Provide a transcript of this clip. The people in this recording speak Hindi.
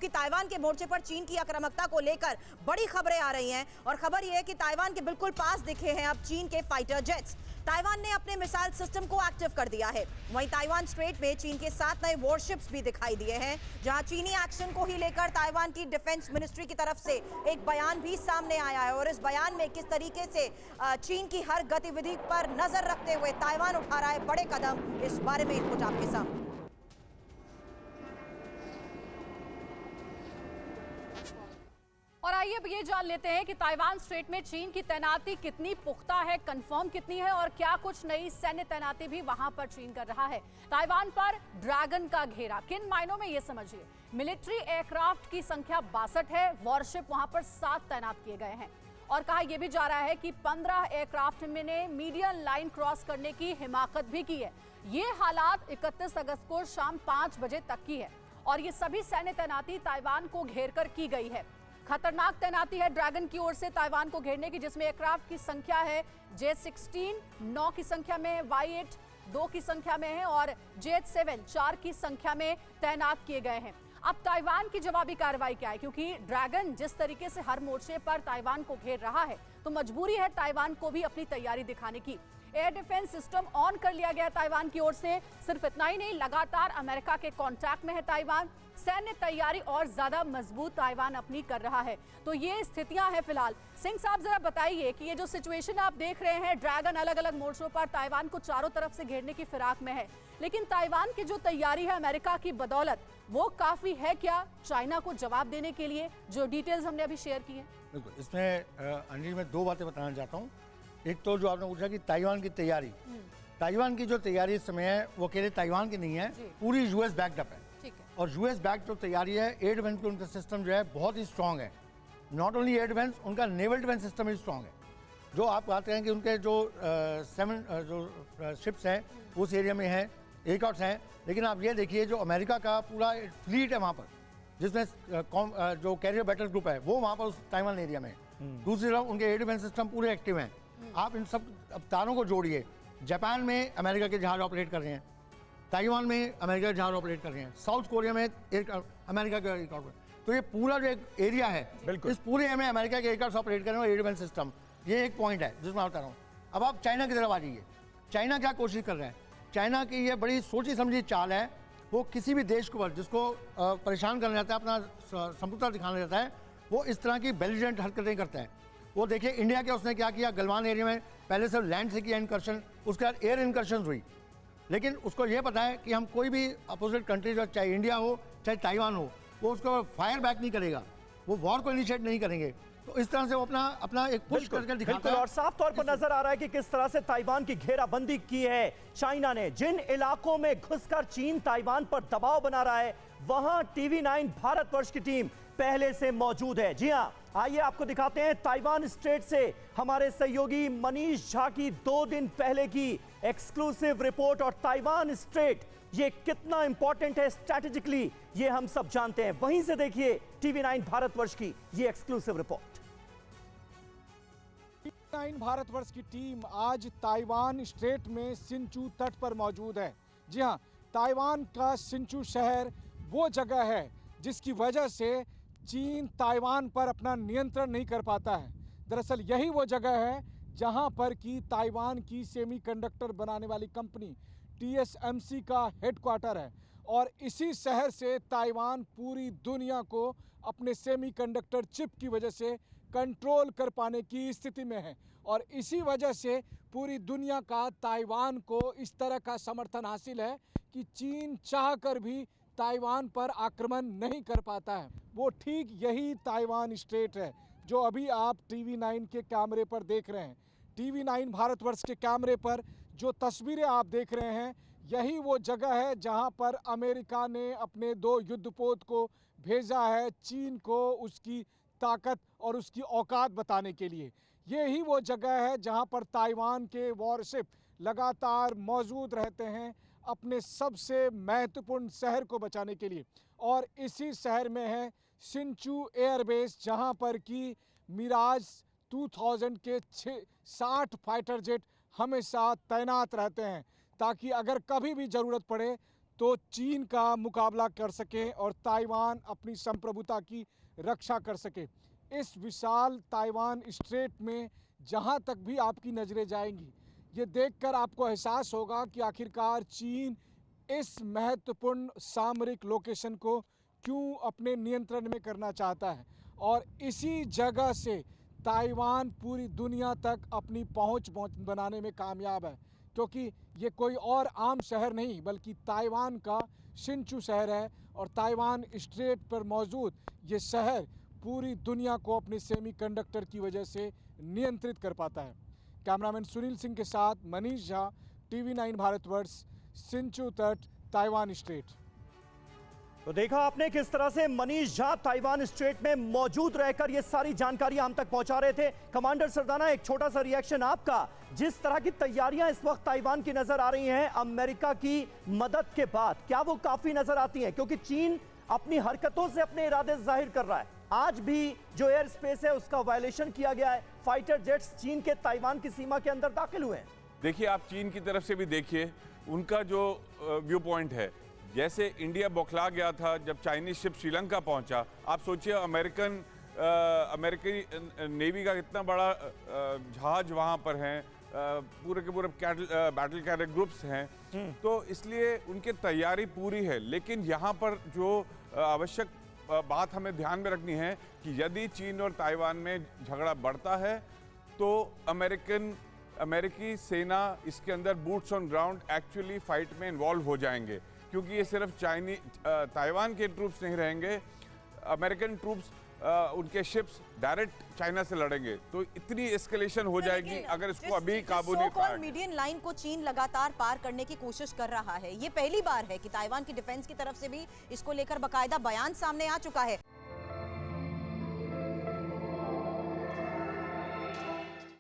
क्योंकि ताइवान के मोर्चे पर चीन की आक्रामकता को लेकर बड़ी खबरें आ रही हैं और खबर यह है कि ताइवान के बिल्कुल पास दिखे हैं अब चीन के फाइटर जेट्स। ताइवान ने अपने मिसाइल सिस्टम को एक्टिव कर दिया है। वहीं ताइवान स्ट्रेट में चीन के 7 नए वॉरशिप्स भी दिखाई दिए हैं, जहां चीनी एक्शन को ही लेकर ताइवान की डिफेंस मिनिस्ट्री की तरफ से एक बयान भी सामने आया है और इस बयान में किस तरीके से चीन की हर गतिविधि पर नजर रखते हुए ताइवान उठा रहा है बड़े कदम, इस बारे में इनपुट आपके सामने। और आइए अब ये जान लेते हैं कि ताइवान स्ट्रेट में चीन की तैनाती कितनी पुख्ता है, कंफर्म कितनी है और क्या कुछ नई सैन्य तैनाती भी वहां पर चीन कर रहा है। ताइवान पर ड्रैगन का घेरा किन मायनों में, ये समझिए। मिलिट्री एयरक्राफ्ट की संख्या 62 है, वॉरशिप वहां पर 7 तैनात किए गए हैं और कहा यह भी जा रहा है कि 15 एयरक्राफ्ट ने मीडियम लाइन क्रॉस करने की हिमाकत भी की है। ये हालात 31 अगस्त को शाम 5 बजे तक की है और ये सभी सैन्य तैनाती ताइवान को घेर कर की गई है। खतरनाक तैनाती है ड्रैगन की ओर से ताइवान को घेरने की, जिसमें एयरक्राफ्ट की संख्या है J-16 9 की संख्या में, Y-8 2 की संख्या में है और J-7 4 की संख्या में तैनात किए गए हैं। अब ताइवान की जवाबी कार्रवाई क्या है, क्योंकि ड्रैगन जिस तरीके से हर मोर्चे पर ताइवान को घेर रहा है तो मजबूरी है ताइवान को भी अपनी तैयारी दिखाने की। एयर डिफेंस सिस्टम ऑन कर लिया गया ताइवान की ओर से। सिर्फ इतना ही नहीं, लगातार अमेरिका के कांटेक्ट में है ताइवान। सैन्य तैयारी और ज्यादा मजबूत ताइवान अपनी कर रहा है। तो ये स्थितियां हैं फिलहाल। सिंह साहब जरा बताइए कि ये जो सिचुएशन आप देख रहे हैं, ड्रैगन अलग अलग मोर्चों पर ताइवान को चारों तरफ से घेरने की फिराक में है, लेकिन ताइवान की जो तैयारी है अमेरिका की बदौलत, वो काफी है क्या चाइना को जवाब देने के लिए, जो डिटेल्स हमने अभी शेयर की है? बिल्कुल, इसमें अंजलि मैं 2 बातें बताना चाहता हूँ। एक तो जो आपने पूछा कि ताइवान की तैयारी, ताइवान की जो तैयारी इस समय है वो अकेले ताइवान की नहीं है, पूरी यूएस बैकअप है। और यूएस बैक जो तैयारी है, एयर डिफेंस की उनका सिस्टम जो है बहुत ही स्ट्रांग है। नॉट ओनली एयर डिफेंस, उनका नेवल डिफेंस सिस्टम ही स्ट्रांग है। जो आप बात करें कि उनके जो 7 जो शिप्स हैं उस एरिया में हैं, एयरक्राफ्ट हैं, लेकिन आप ये देखिए जो अमेरिका का पूरा फ्लीट है वहाँ पर, जिसमें जो कैरियर बैटल ग्रुप है वो वहाँ पर उस ताइवान एरिया में है। दूसरी तरफ उनके एयर डिफेंस सिस्टम पूरे एक्टिव हैं। आप इन सब तारों को जोड़िए, जापान में अमेरिका के जहाज ऑपरेट कर रहे हैं, ताइवान में अमेरिका के जहाज ऑपरेट कर रहे हैं, साउथ कोरिया में अमेरिका के एयरक्राफ्ट। तो ये पूरा जो एक एरिया है, इस पूरे में अमेरिका के एयरक्राफ्ट ऑपरेट कर रहे हैं, एयर डिफेंस सिस्टम। ये एक पॉइंट है जिसमें बता रहा हूँ। अब आप चाइना की तरफ आ जाइए। चाइना क्या कोशिश कर रहे हैं? चाइना की ये बड़ी सोची समझी चाल है। वो किसी भी देश को जिसको परेशान करना चाहता है, अपना संप्रभुता दिखाना चाहता है, वो इस तरह की बेलिजेंट हरकतें करता है। वो देखिए इंडिया के उसने क्या किया, गलवान एरिया में पहले सिर्फ लैंड से किया इनकर्शन, उसके बाद एयर इनकर्शन हुई। लेकिन उसको ये पता है कि हम कोई भी अपोजिट कंट्री, चाहे इंडिया हो चाहे ताइवान हो, वो उसको फायर बैक नहीं करेगा, वो वॉर को इनिशिएट नहीं करेंगे। तो इस तरह से वो अपना एक पुश करके दिखाता है। और साफ तौर पर नजर आ रहा है कि किस तरह से ताइवान की घेराबंदी की है चाइना ने। जिन इलाकों में घुसकर चीन ताइवान पर दबाव बना रहा है, वहां TV9 भारतवर्ष की टीम पहले से मौजूद है। जी हां, आइए आपको दिखाते हैं ताइवान स्ट्रेट से हमारे सहयोगी मनीष झा की 2 दिन पहले की एक्सक्लूसिव रिपोर्ट। और ताइवान स्ट्रेट ये कितना इंपॉर्टेंट है स्ट्रैटेजिकली, ये हम सब जानते हैं। वहीं से देखिए TV9 भारतवर्ष की ये एक्सक्लूसिव रिपोर्ट। TV9 भारतवर्ष की टीम आज ताइवान स्ट्रेट में सिंचू तट पर मौजूद है। जी हां, ताइवान का सिंचू शहर वो जगह है जिसकी वजह से चीन ताइवान पर अपना नियंत्रण नहीं कर पाता है। दरअसल यही वो जगह है जहां पर कि ताइवान की सेमीकंडक्टर बनाने वाली कंपनी TSMC का हेडक्वार्टर है और इसी शहर से ताइवान पूरी दुनिया को अपने सेमीकंडक्टर चिप की वजह से कंट्रोल कर पाने की स्थिति में है और इसी वजह से पूरी दुनिया का ताइवान को इस तरह का समर्थन हासिल है कि चीन चाहकर भी ताइवान पर आक्रमण नहीं कर पाता है। वो ठीक यही ताइवान स्ट्रेट है जो अभी आप TV9 के कैमरे पर देख रहे हैं। TV9 भारतवर्ष के कैमरे पर जो तस्वीरें आप देख रहे हैं, यही वो जगह है जहां पर अमेरिका ने अपने 2 युद्धपोत को भेजा है चीन को उसकी ताकत और उसकी औकात बताने के लिए। यही वो जगह है जहां पर ताइवान के वॉरशिप लगातार मौजूद रहते हैं अपने सबसे महत्वपूर्ण शहर को बचाने के लिए। और इसी शहर में है सिंचू एयरबेस, जहां पर कि मिराज 2000 के 60 फाइटर जेट हमेशा तैनात रहते हैं ताकि अगर कभी भी ज़रूरत पड़े तो चीन का मुकाबला कर सके और ताइवान अपनी संप्रभुता की रक्षा कर सके। इस विशाल ताइवान स्ट्रेट में जहां तक भी आपकी नज़रें जाएंगी, ये देखकर आपको एहसास होगा कि आखिरकार चीन इस महत्वपूर्ण सामरिक लोकेशन को क्यों अपने नियंत्रण में करना चाहता है, और इसी जगह से ताइवान पूरी दुनिया तक अपनी पहुंच बनाने में कामयाब है, क्योंकि ये कोई और आम शहर नहीं बल्कि ताइवान का सिंचू शहर है। और ताइवान स्ट्रेट पर मौजूद ये शहर पूरी दुनिया को अपने सेमीकंडक्टर की वजह से नियंत्रित कर पाता है। कैमरामैन सुनील सिंह के साथ मनीष झा, TV9 भारतवर्ष, सिंचू तट, ताइवान स्ट्रेट। तो देखा आपने किस तरह से मनीष झा ताइवान स्ट्रेट में मौजूद रहकर ये सारी जानकारी हम तक पहुंचा रहे थे। कमांडर सरदाना, एक छोटा सा रिएक्शन आपका। जिस तरह की तैयारियां इस वक्त ताइवान की नजर आ रही हैं अमेरिका की मदद के बाद, क्या वो काफी नजर आती हैं? क्योंकि चीन अपनी हरकतों से अपने इरादे जाहिर कर रहा है। आज भी जो एयर स्पेस है उसका वायलेशन किया गया है। फाइटर जेट्स चीन के ताइवान की सीमा के अंदर दाखिल हुए हैं। देखिए, आप चीन की तरफ से भी देखिए, उनका जो व्यू पॉइंट है, जैसे इंडिया बौखला गया था जब चाइनीज शिप श्रीलंका पहुंचा। आप सोचिए अमेरिकी नेवी का कितना बड़ा जहाज वहां पर हैं, पूरे के पूरे बैटल कैरियर ग्रुप्स हैं, तो इसलिए उनकी तैयारी पूरी है। लेकिन यहाँ पर जो आवश्यक बात हमें ध्यान में रखनी है कि यदि चीन और ताइवान में झगड़ा बढ़ता है तो अमेरिकी सेना इसके अंदर boots on ground actually fight में इन्वॉल्व हो जाएंगे, क्योंकि ये सिर्फ ताइवान के ट्रूप्स नहीं रहेंगे, अमेरिकन ट्रूप्स उनके शिप्स डायरेक्ट चाइना से लड़ेंगे। तो इतनी एस्केलेशन हो जाएगी अगर इसको अभी काबू नहीं पाया। मीडियन लाइन को चीन लगातार पार करने की कोशिश कर रहा है। ये पहली बार है कि ताइवान की डिफेंस की तरफ से भी इसको लेकर बाकायदा बयान सामने आ चुका है।